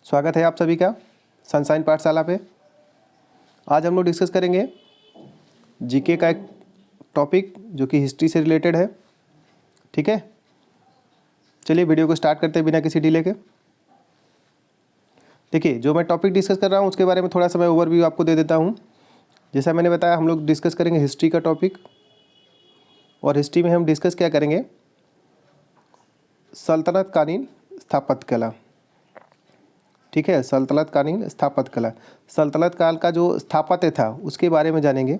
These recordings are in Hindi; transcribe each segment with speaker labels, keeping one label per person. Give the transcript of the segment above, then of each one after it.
Speaker 1: स्वागत है आप सभी का सनशाइन पाठशाला पे। आज हम लोग डिस्कस करेंगे जीके का एक टॉपिक जो कि हिस्ट्री से रिलेटेड है। ठीक है, चलिए वीडियो को स्टार्ट करते हैं बिना किसी डिले के। देखिए, जो मैं टॉपिक डिस्कस कर रहा हूँ उसके बारे में थोड़ा सा मैं ओवरव्यू आपको दे देता हूँ। जैसा मैंने बताया, हम लोग डिस्कस करेंगे हिस्ट्री का टॉपिक, और हिस्ट्री में हम डिस्कस क्या करेंगे, सल्तनत कालीन स्थापत्य कला। ठीक है, सल्तनत कालीन स्थापत्य कला, सल्तनत काल का जो स्थापत्य था उसके बारे में जानेंगे।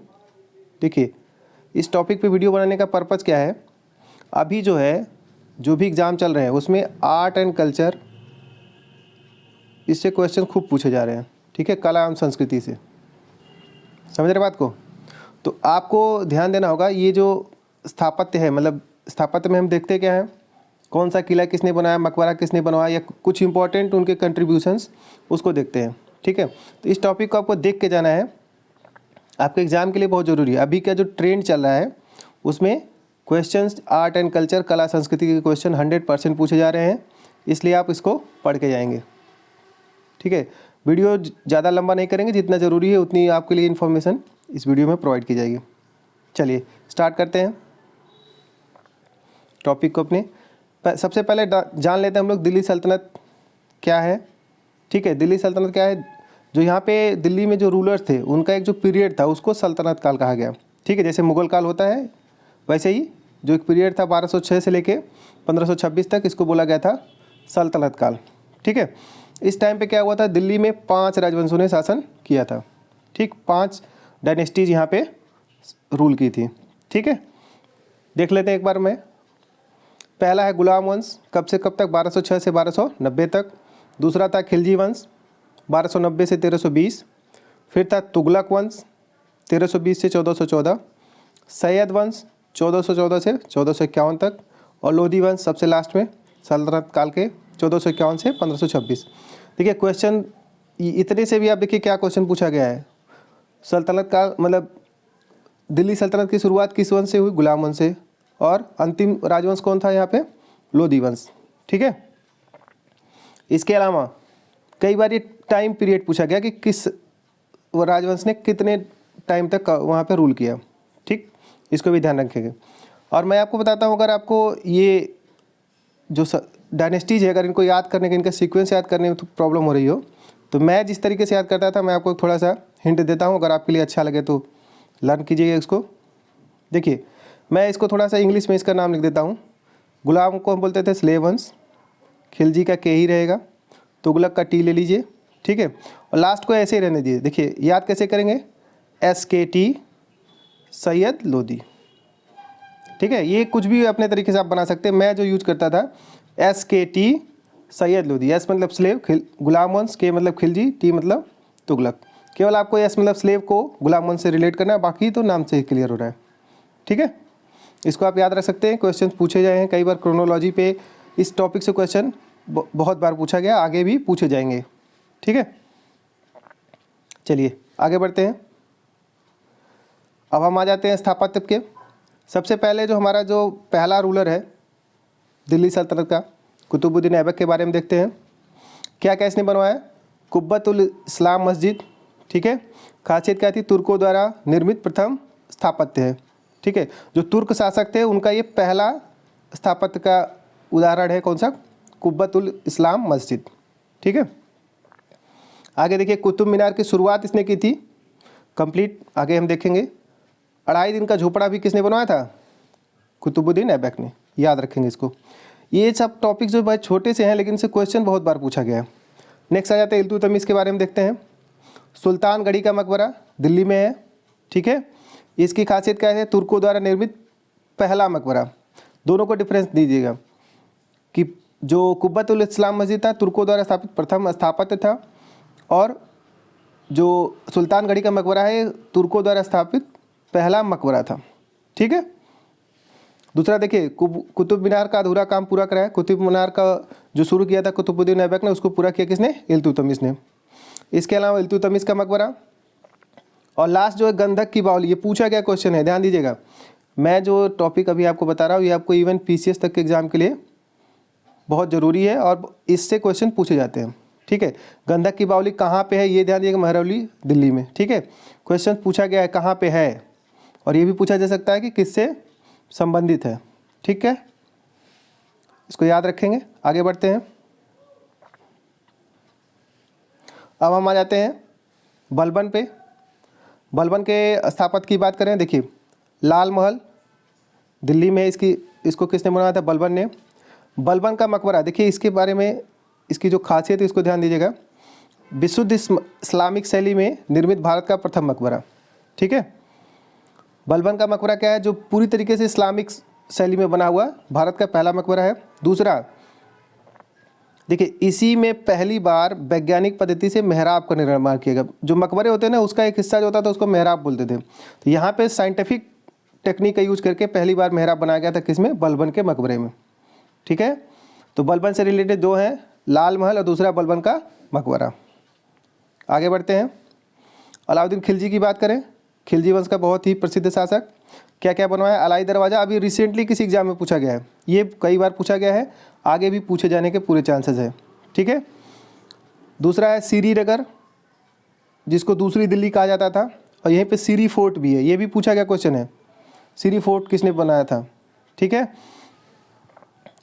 Speaker 1: देखिए, इस टॉपिक पे वीडियो बनाने का पर्पज़ क्या है, अभी जो है जो भी एग्ज़ाम चल रहे हैं उसमें आर्ट एंड कल्चर, इससे क्वेश्चन खूब पूछे जा रहे हैं। ठीक है, कला एवं संस्कृति से, समझ रहे बात को। तो आपको ध्यान देना होगा, ये जो स्थापत्य है, मतलब स्थापत्य में हम देखते क्या हैं, कौन सा किला किसने बनाया, मकबरा किसने बनवाया, या कुछ इंपॉर्टेंट उनके कंट्रीब्यूशंस उसको देखते हैं। ठीक है, तो इस टॉपिक को आपको देख के जाना है, आपके एग्ज़ाम के लिए बहुत ज़रूरी है। अभी का जो ट्रेंड चल रहा है उसमें क्वेश्चंस आर्ट एंड कल्चर, कला संस्कृति के क्वेश्चन 100% पूछे जा रहे हैं, इसलिए आप इसको पढ़ के जाएंगे। ठीक है, वीडियो ज़्यादा लंबा नहीं करेंगे, जितना ज़रूरी है उतनी आपके लिए इन्फॉर्मेशन इस वीडियो में प्रोवाइड की जाएगी। चलिए स्टार्ट करते हैं टॉपिक को अपने। सबसे पहले जान लेते हैं हम लोग दिल्ली सल्तनत क्या है। ठीक है, दिल्ली सल्तनत क्या है, जो यहाँ पे दिल्ली में जो रूलर्स थे उनका एक जो पीरियड था उसको सल्तनत काल कहा गया। ठीक है, जैसे मुग़ल काल होता है वैसे ही जो एक पीरियड था 1206 से लेके 1526 तक, इसको बोला गया था सल्तनत काल। ठीक है, इस टाइम पे क्या हुआ था, दिल्ली में 5 राजवंशों ने शासन किया था। ठीक, 5 डायनेस्टीज यहाँ पे रूल की थी। ठीक है, देख लेते हैं एक बार में। पहला है गुलाम वंश, कब से कब तक, 1206 से 1290 तक। दूसरा था खिलजी वंश, 1290 से 1320। फिर था तुगलक वंश, 1320 से 1414। सैयद वंश, 1414 से 1451 तक। और लोधी वंश सबसे लास्ट में सल्तनत काल के 1451 से 1526। देखिए क्वेश्चन इतने से भी आप देखिए क्या क्वेश्चन पूछा गया है। सल्तनत काल मतलब दिल्ली सल्तनत की शुरुआत किस वंश से हुई, गुलाम वंश से, और अंतिम राजवंश कौन था यहाँ पे, लोधी वंश। ठीक है, इसके अलावा कई बार ये टाइम पीरियड पूछा गया कि किस राजवंश ने कितने टाइम तक वहाँ पे रूल किया। ठीक, इसको भी ध्यान रखेंगे। और मैं आपको बताता हूँ, अगर आपको ये जो डायनेस्टीज है, अगर इनको याद करने के, इनका सीक्वेंस याद करने में तो प्रॉब्लम हो रही हो, तो मैं जिस तरीके से याद करता था मैं आपको थोड़ा सा हिंट देता हूँ, अगर आपके लिए अच्छा लगे तो लर्न कीजिएगा इसको। देखिए, मैं इसको थोड़ा सा इंग्लिश में इसका नाम लिख देता हूँ। गुलाम को हम बोलते थे स्लेव वंश, खिलजी का के ही रहेगा, तुगलक का टी ले लीजिए। ठीक है, और लास्ट को ऐसे ही रहने दीजिए। देखिए याद कैसे करेंगे, SKT सैयद लोधी। ठीक है, ये कुछ भी अपने तरीके से आप बना सकते हैं। मैं जो यूज करता था SKT सैयद लोधी, S मतलब स्लेव, गुलाम वंश, K मतलब खिलजी, T मतलब तुगलक। केवल आपको S मतलब स्लेव को गुलाम वंश से रिलेट करना है, बाकी तो नाम से ही क्लियर हो रहा है। ठीक है, इसको आप याद रख सकते हैं। क्वेश्चन पूछे जाए हैं कई बार क्रोनोलॉजी पे, इस टॉपिक से क्वेश्चन बहुत बार पूछा गया, आगे भी पूछे जाएंगे। ठीक है, चलिए आगे बढ़ते हैं। अब हम आ जाते हैं स्थापत्य के। सबसे पहले जो हमारा जो पहला रूलर है दिल्ली सल्तनत का, कुतुबुद्दीन ऐबक के बारे में देखते हैं। क्या क्या इसने बनवाया, कुब्बतुल इस्लाम मस्जिद। ठीक है, खासियत क्या थी, तुर्कों द्वारा निर्मित प्रथम स्थापत्य है। ठीक है, जो तुर्क शासक थे उनका ये पहला स्थापत्य का उदाहरण है, कौन सा, कुब्बतुल इस्लाम मस्जिद। ठीक है, आगे देखिए, कुतुब मीनार की शुरुआत इसने की थी कंप्लीट, आगे हम देखेंगे। 2.5 दिन का झोपड़ा भी किसने बनवाया था, कुतुबुद्दीन ऐबक ने, याद रखेंगे इसको। ये सब टॉपिक जो बहुत छोटे से हैं लेकिन इनसे क्वेश्चन बहुत बार पूछा गया है। नेक्स्ट आ जाते हैं इल्तुतमिश के बारे में देखते हैं। सुल्तानगढ़ी का मकबरा दिल्ली में है। ठीक है, इसकी खासियत क्या है, तुर्कों द्वारा निर्मित पहला मकबरा। दोनों को डिफरेंस दीजिएगा कि जो कुब्बतुल इस्लाम मस्जिद था तुर्कों द्वारा स्थापित प्रथम स्थापत्य था, और जो सुल्तानगढ़ी का मकबरा है तुर्कों द्वारा स्थापित पहला मकबरा था। ठीक है, दूसरा देखिए, कुतुब मीनार का अधूरा काम पूरा कराया। कुतुब मीनार का जो शुरू किया था कुतुबुद्दीन ऐबक ने, उसको पूरा किया किसने, इल्तुतमिश ने। इसके अलावा इल्तुतमिश का मकबरा, और लास्ट जो है गंधक की बावली। ये पूछा गया क्वेश्चन है, ध्यान दीजिएगा। मैं जो टॉपिक अभी आपको बता रहा हूँ ये आपको इवन PCS तक के एग्जाम के लिए बहुत ज़रूरी है, और इससे क्वेश्चन पूछे जाते हैं। ठीक है। गंधक की बावली कहाँ पे है, ये ध्यान दीजिएगा, महरौली दिल्ली में। ठीक है। क्वेश्चन पूछा गया है कहाँ पे है, और ये भी पूछा जा सकता है कि किससे संबंधित है। ठीक है, इसको याद रखेंगे। आगे बढ़ते हैं। अब हम आ जाते हैं बलबन पे। बलबन के स्थापत्य की बात करें, देखिए लाल महल दिल्ली में, इसको किसने बनाया था, बलबन ने। बलबन का मकबरा, देखिए इसके बारे में, इसकी जो खासियत है इसको ध्यान दीजिएगा। विशुद्ध इस्लामिक शैली में निर्मित भारत का प्रथम मकबरा। ठीक है, बलबन का मकबरा क्या है, जो पूरी तरीके से इस्लामिक शैली में बना हुआ भारत का पहला मकबरा है। दूसरा, देखिए इसी में पहली बार वैज्ञानिक पद्धति से मेहराब का निर्माण किया गया। जो मकबरे होते हैं ना, उसका एक हिस्सा जो होता था उसको मेहराब बोलते थे। तो यहाँ पे साइंटिफिक टेक्निक का यूज करके पहली बार मेहराब बनाया गया था, किसमें, बलबन के मकबरे में। ठीक है, तो बलबन से रिलेटेड दो हैं, लाल महल और दूसरा बलबन का मकबरा। आगे बढ़ते हैं। अलाउद्दीन खिलजी की बात करें, खिलजी वंश का बहुत ही प्रसिद्ध शासक। क्या क्या बनवाया, अलाई दरवाज़ा, अभी रिसेंटली किसी एग्जाम में पूछा गया है, ये कई बार पूछा गया है, आगे भी पूछे जाने के पूरे चांसेस है। ठीक है। दूसरा है श्रीनगर, जिसको दूसरी दिल्ली कहा जाता था, और यहीं पे सीरी फोर्ट भी है, ये भी पूछा गया क्वेश्चन है, सीरी फोर्ट किसने बनाया था। ठीक है।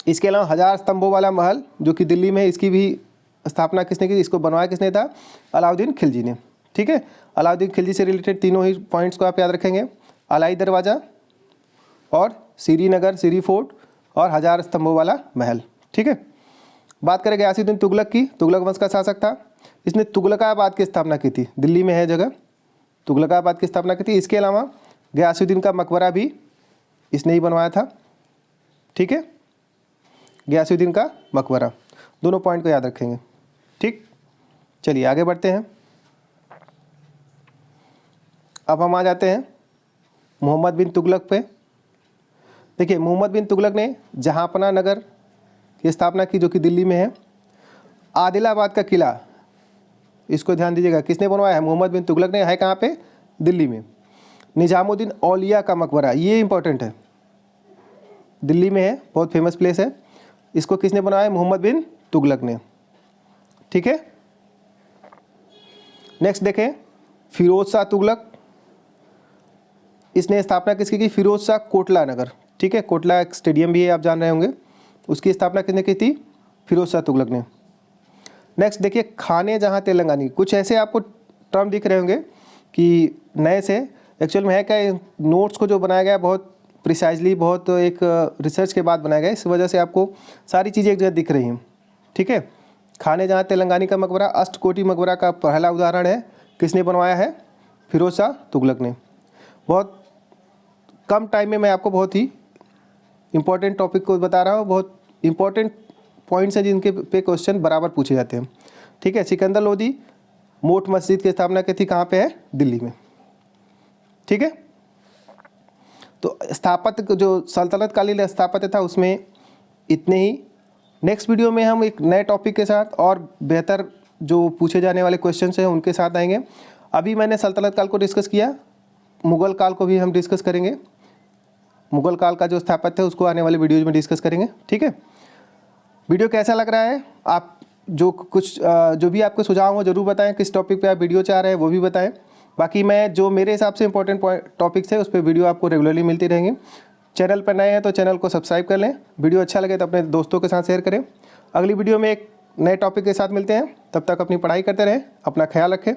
Speaker 1: इसके अलावा 1000 स्तंभों वाला महल जो कि दिल्ली में है, इसकी भी स्थापना किसने की, इसको बनवाया किसने था, अलाउद्दीन खिलजी ने। ठीक है, अलाउद्दीन खिलजी से रिलेटेड तीनों ही पॉइंट्स को आप याद रखेंगे, अलाई दरवाज़ा और श्रीनगर, सीरी फोर्ट और 1000 स्तंभों वाला महल। ठीक है। बात करें गयासुद्दीन तुगलक की, तुगलक वंश का शासक था, इसने तुगलकाबाद की स्थापना की थी, दिल्ली में है जगह, तुगलकाबाद की स्थापना की थी। इसके अलावा गयासुद्दीन का मकबरा भी इसने ही बनवाया था। ठीक है, गयासुद्दीन का मकबरा, दोनों पॉइंट को याद रखेंगे। ठीक, चलिए आगे बढ़ते हैं। अब हम आ जाते हैं मोहम्मद बिन तुगलक पे। देखिए मोहम्मद बिन तुगलक ने जहांपना नगर की स्थापना की, जो कि दिल्ली में है। आदिलाबाद का किला, इसको ध्यान दीजिएगा, किसने बनवाया है, मोहम्मद बिन तुगलक ने, है कहाँ पे, दिल्ली में। निजामुद्दीन औलिया का मकबरा, ये इंपॉर्टेंट है, दिल्ली में है, बहुत फेमस प्लेस है, इसको किसने बनवाया, मोहम्मद बिन तुगलक ने। ठीक है। नेक्स्ट देखें, फिरोज शाह तुगलक, इसने स्थापना किसकी की, फिरोज शाह कोटला नगर। ठीक है, कोटला एक स्टेडियम भी है, आप जान रहे होंगे, उसकी स्थापना किसने की थी, फिरोज शाह तुगलक ने। नेक्स्ट देखिए, खाने जहाँ तेलंगानी, कुछ ऐसे आपको टर्म दिख रहे होंगे कि नए से, एक्चुअल में है क्या, नोट्स को जो बनाया गया बहुत प्रिसाइजली, बहुत एक रिसर्च के बाद बनाया गया, इस वजह से आपको सारी चीज़ें एक जगह दिख रही हैं। ठीक है, खाने जहाँ तेलंगानी का मकबरा अष्टकोटि मकबरा का पहला उदाहरण है, किसने बनवाया है, फिरोज शाह तुगलक ने। बहुत कम टाइम में मैं आपको बहुत ही इंपॉर्टेंट टॉपिक को बता रहा हूँ, बहुत इंपॉर्टेंट पॉइंट्स हैं जिनके पे क्वेश्चन बराबर पूछे जाते हैं। ठीक है, सिकंदर लोदी मोट मस्जिद की स्थापना की थी, कहाँ पे है, दिल्ली में। ठीक है, तो स्थापत्य जो सल्तनत कालीन स्थापत्य था उसमें इतने ही। नेक्स्ट वीडियो में हम एक नए टॉपिक के साथ और बेहतर जो पूछे जाने वाले क्वेश्चन हैं उनके साथ आएंगे। अभी मैंने सल्तनत काल को डिस्कस किया, मुग़ल काल को भी हम डिस्कस करेंगे, मुग़ल काल का जो स्थापत्य है उसको आने वाले वीडियोज़ में डिस्कस करेंगे। ठीक है, वीडियो कैसा लग रहा है, आप जो भी आपके सुझाव हो जरूर बताएं, किस टॉपिक पे आप वीडियो चाह रहे हैं वो भी बताएं। बाकी मैं जो मेरे हिसाब से इंपॉर्टेंट टॉपिक्स है उस पर वीडियो आपको रेगुलरली मिलती रहेंगी। चैनल पर नए हैं तो चैनल को सब्सक्राइब कर लें, वीडियो अच्छा लगे तो अपने दोस्तों के साथ शेयर करें। अगली वीडियो में एक नए टॉपिक के साथ मिलते हैं, तब तक अपनी पढ़ाई करते रहें, अपना ख्याल रखें।